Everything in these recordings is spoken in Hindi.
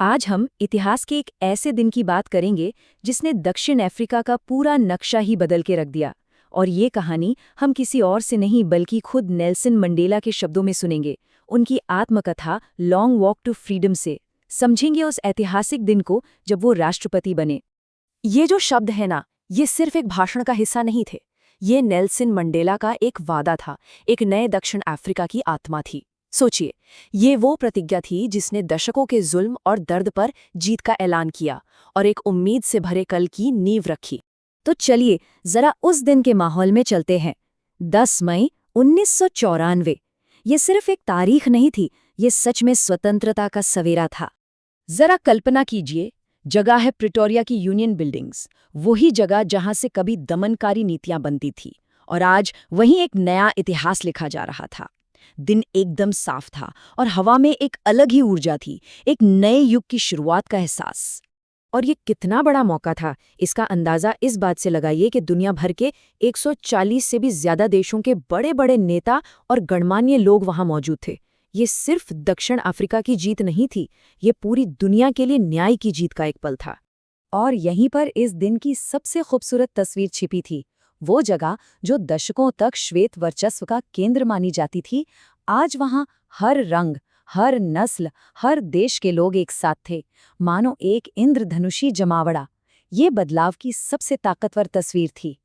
आज हम इतिहास के एक ऐसे दिन की बात करेंगे जिसने दक्षिण अफ्रीका का पूरा नक्शा ही बदल के रख दिया। और ये कहानी हम किसी और से नहीं बल्कि खुद नेल्सन मंडेला के शब्दों में सुनेंगे, उनकी आत्मकथा लॉन्ग वॉक टू फ्रीडम से। समझेंगे उस ऐतिहासिक दिन को जब वो राष्ट्रपति बने। ये जो शब्द है ना, ये सिर्फ एक भाषण का हिस्सा नहीं थे। ये नेल्सन मंडेला का एक वादा था, एक नए दक्षिण अफ्रीका की आत्मा थी। सोचिए, ये वो प्रतिज्ञा थी जिसने दशकों के जुल्म और दर्द पर जीत का ऐलान किया और एक उम्मीद से भरे कल की नींव रखी। तो चलिए जरा उस दिन के माहौल में चलते हैं। 10 मई 1994। ये सिर्फ एक तारीख नहीं थी, ये सच में स्वतंत्रता का सवेरा था। जरा कल्पना कीजिए, जगह है प्रिटोरिया की यूनियन बिल्डिंग्स, वही जगह जहां से कभी दमनकारी नीतियां बनती थी, और आज वहीं एक नया इतिहास लिखा जा रहा था। दिन एकदम साफ था और हवा में एक अलग ही ऊर्जा थी, एक नए युग की शुरुआत का एहसास। और ये कितना बड़ा मौका था, इसका अंदाजा इस बात से लगाइए कि दुनिया भर के 140 से भी ज्यादा देशों के बड़े बड़े नेता और गणमान्य लोग वहां मौजूद थे। ये सिर्फ दक्षिण अफ्रीका की जीत नहीं थी, ये पूरी दुनिया के लिए न्याय की जीत का एक पल था। और यहीं पर इस दिन की सबसे खूबसूरत तस्वीर छिपी थी। वो जगह जो दशकों तक श्वेत वर्चस्व का केंद्र मानी जाती थी, आज वहां हर रंग, हर नस्ल, हर देश के लोग एक साथ थे, मानो एक इंद्रधनुषी जमावड़ा। ये बदलाव की सबसे ताकतवर तस्वीर थी।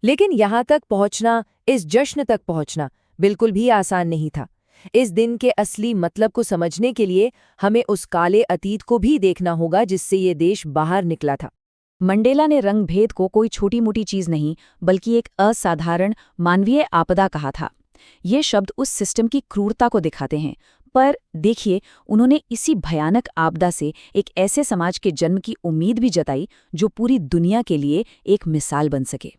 लेकिन यहाँ तक पहुँचना, इस जश्न तक पहुँचना बिल्कुल भी आसान नहीं था। इस दिन के असली मतलब को समझने के लिए हमें उस काले अतीत को भी देखना होगा जिससे ये देश बाहर निकला था। मंडेला ने रंग भेद को कोई छोटी मोटी चीज नहीं बल्कि एक असाधारण मानवीय आपदा कहा था। ये शब्द उस सिस्टम की क्रूरता को दिखाते हैं। पर देखिए, उन्होंने इसी भयानक आपदा से एक ऐसे समाज के जन्म की उम्मीद भी जताई जो पूरी दुनिया के लिए एक मिसाल बन सके।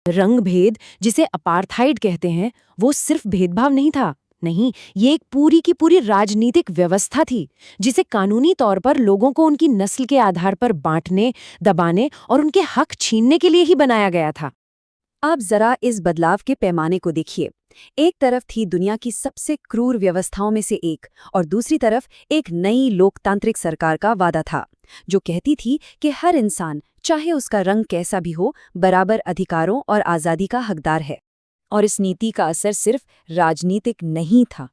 रंग भेद, जिसे अपार्थाइड कहते हैं, वो सिर्फ भेदभाव नहीं था। नहीं, ये एक पूरी की पूरी राजनीतिक व्यवस्था थी जिसे कानूनी तौर पर लोगों को उनकी नस्ल के आधार पर बांटने, दबाने और उनके हक छीनने के लिए ही बनाया गया था। अब जरा इस बदलाव के पैमाने को देखिए। एक तरफ थी दुनिया की सबसे क्रूर व्यवस्थाओं में से एक, और दूसरी तरफ एक नई लोकतांत्रिक सरकार का वादा था जो कहती थी कि हर इंसान, चाहे उसका रंग कैसा भी हो, बराबर अधिकारों और आज़ादी का हकदार है। और इस नीति का असर सिर्फ राजनीतिक नहीं था,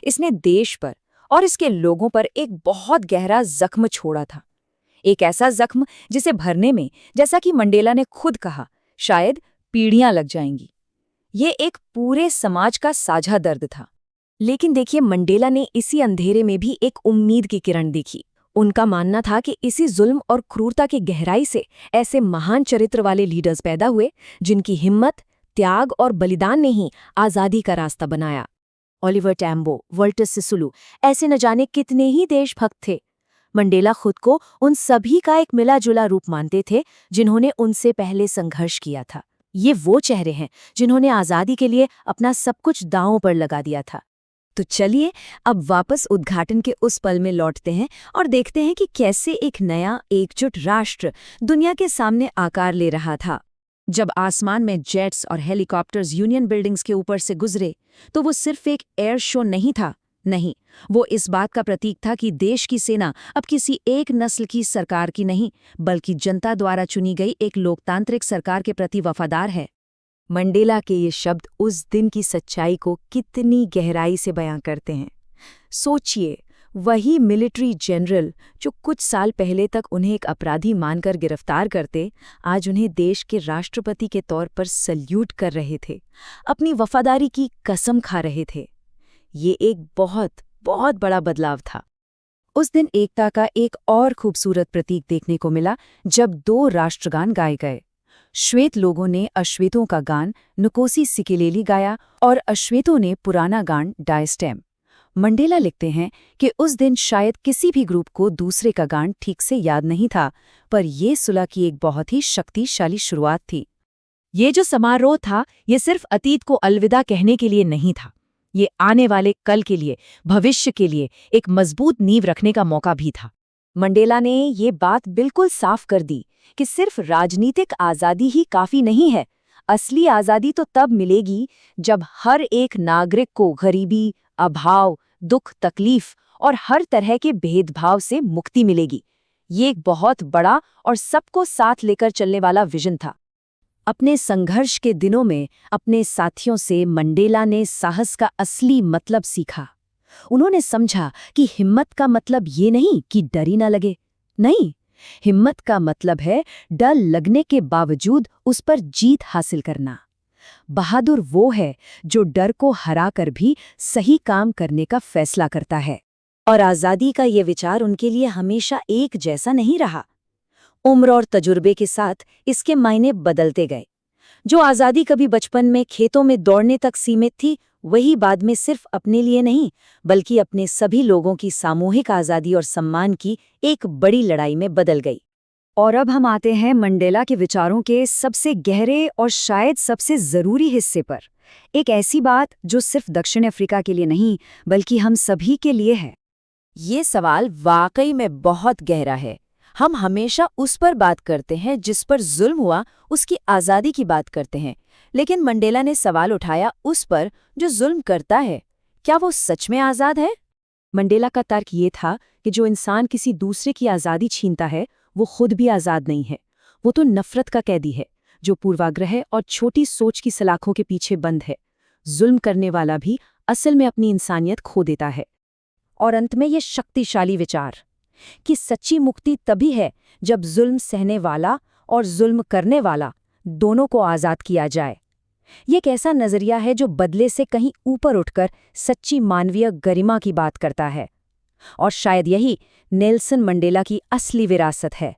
इसने देश पर और इसके लोगों पर एक बहुत गहरा जख्म छोड़ा था। एक ऐसा जख्म जिसे भरने में, जैसा कि मंडेला ने खुद कहा, शायद पीढ़ियां लग जाएंगी। ये एक पूरे समाज का साझा दर्द था। लेकिन देखिए, मंडेला ने इसी अंधेरे में भी एक उम्मीद की किरण देखी। उनका मानना था कि इसी जुल्म और क्रूरता की गहराई से ऐसे महान चरित्र वाले लीडर्स पैदा हुए जिनकी हिम्मत, त्याग और बलिदान ने ही आज़ादी का रास्ता बनाया। ओलिवर टैम्बो, वॉल्टर सिसुलू, ऐसे न जाने कितने ही देशभक्त थे। मंडेला खुद को उन सभी का एक मिला जुला रूप मानते थे जिन्होंने उनसे पहले संघर्ष किया था। ये वो चेहरे हैं जिन्होंने आज़ादी के लिए अपना सब कुछ दांव पर लगा दिया था। तो चलिए अब वापस उद्घाटन के उस पल में लौटते हैं और देखते हैं कि कैसे एक नया एकजुट राष्ट्र दुनिया के सामने आकार ले रहा था। जब आसमान में जेट्स और हेलीकॉप्टर्स यूनियन बिल्डिंग्स के ऊपर से गुजरे, तो वो सिर्फ एक एयर शो नहीं था। नहीं, वो इस बात का प्रतीक था कि देश की सेना अब किसी एक नस्ल की सरकार की नहीं, बल्कि जनता द्वारा चुनी गई एक लोकतांत्रिक सरकार के प्रति वफादार है। मंडेला के ये शब्द उस दिन की सच्चाई को कितनी गहराई से बयां करते हैं। सोचिए, वही मिलिट्री जनरल जो कुछ साल पहले तक उन्हें एक अपराधी मानकर गिरफ्तार करते, आज उन्हें देश के राष्ट्रपति के तौर पर सल्यूट कर रहे थे, अपनी वफादारी की कसम खा रहे थे। ये एक बहुत बहुत बड़ा बदलाव था। उस दिन एकता का एक और खूबसूरत प्रतीक देखने को मिला जब 2 राष्ट्रगान गाए गए। श्वेत लोगों ने अश्वेतों का गान नकोसी सिकेलेली गाया और अश्वेतों ने पुराना गान डायस्टेम। मंडेला लिखते हैं कि उस दिन शायद किसी भी ग्रुप को दूसरे का गान ठीक से याद नहीं था, पर यह सुलह की एक बहुत ही शक्तिशाली शुरुआत थी। ये जो समारोह था, ये सिर्फ अतीत को अलविदा कहने के लिए नहीं था, ये आने वाले कल के लिए, भविष्य के लिए एक मजबूत नींव रखने का मौका भी था। मंडेला ने ये बात बिल्कुल साफ कर दी कि सिर्फ राजनीतिक आज़ादी ही काफ़ी नहीं है। असली आज़ादी तो तब मिलेगी जब हर एक नागरिक को गरीबी, अभाव, दुख, तकलीफ और हर तरह के भेदभाव से मुक्ति मिलेगी। ये एक बहुत बड़ा और सबको साथ लेकर चलने वाला विजन था। अपने संघर्ष के दिनों में अपने साथियों से मंडेला ने साहस का असली मतलब सीखा। उन्होंने समझा कि हिम्मत का मतलब ये नहीं कि डर ही ना लगे। नहीं, हिम्मत का मतलब है डर लगने के बावजूद उस पर जीत हासिल करना। बहादुर वो है जो डर को हराकर भी सही काम करने का फैसला करता है। और आज़ादी का ये विचार उनके लिए हमेशा एक जैसा नहीं रहा। उम्र और तजुर्बे के साथ इसके मायने बदलते गए। जो आज़ादी कभी बचपन में खेतों में दौड़ने तक सीमित थी, वही बाद में सिर्फ अपने लिए नहीं, बल्कि अपने सभी लोगों की सामूहिक आज़ादी और सम्मान की एक बड़ी लड़ाई में बदल गई। और अब हम आते हैं मंडेला के विचारों के सबसे गहरे और शायद सबसे ज़रूरी हिस्से पर। एक ऐसी बात जो सिर्फ दक्षिण अफ्रीका के लिए नहीं, बल्कि हम सभी के लिए है। ये सवाल वाकई में बहुत गहरा है। हम हमेशा उस पर बात करते हैं जिस पर जुल्म हुआ, उसकी आज़ादी की बात करते हैं, लेकिन मंडेला ने सवाल उठाया उस पर जो जुल्म करता है। क्या वो सच में आज़ाद है? मंडेला का तर्क ये था कि जो इंसान किसी दूसरे की आज़ादी छीनता है, वो खुद भी आज़ाद नहीं है। वो तो नफ़रत का कैदी है, जो पूर्वाग्रह और छोटी सोच की सलाखों के पीछे बंद है। जुल्म करने वाला भी असल में अपनी इंसानियत खो देता है। और अंत में ये शक्तिशाली विचार कि सच्ची मुक्ति तभी है जब जुल्म सहने वाला और जुल्म करने वाला दोनों को आज़ाद किया जाए। ये एक ऐसा नज़रिया है जो बदले से कहीं ऊपर उठकर सच्ची मानवीय गरिमा की बात करता है। और शायद यही नेल्सन मंडेला की असली विरासत है।